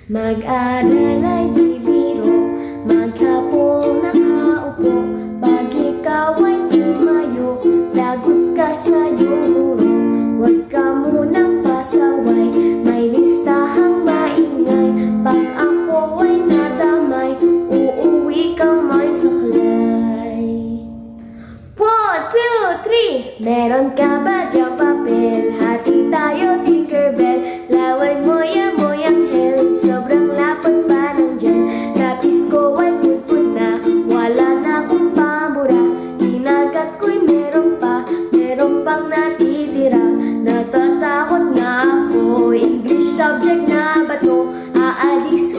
Mag-aral ay di biro, maghapong nakaupo. Pag ikaw ay tumayo, lagot ka sa guro. Huwag ka munang pasaway, may listahang maingay. Pag ako ay nadamay, uuwi ka may saklay. 1, 2, 3! Meron ka ba diyang papel? Hati tayo, Tinkerbell. Laway mo yang hell, sobrang lapad pa nandyan. Rapis ko ay putput na, wala na akong pambura. Hinagat ko'y meron pang natitira. Natatakot na ako, English subject na ba to? Aalis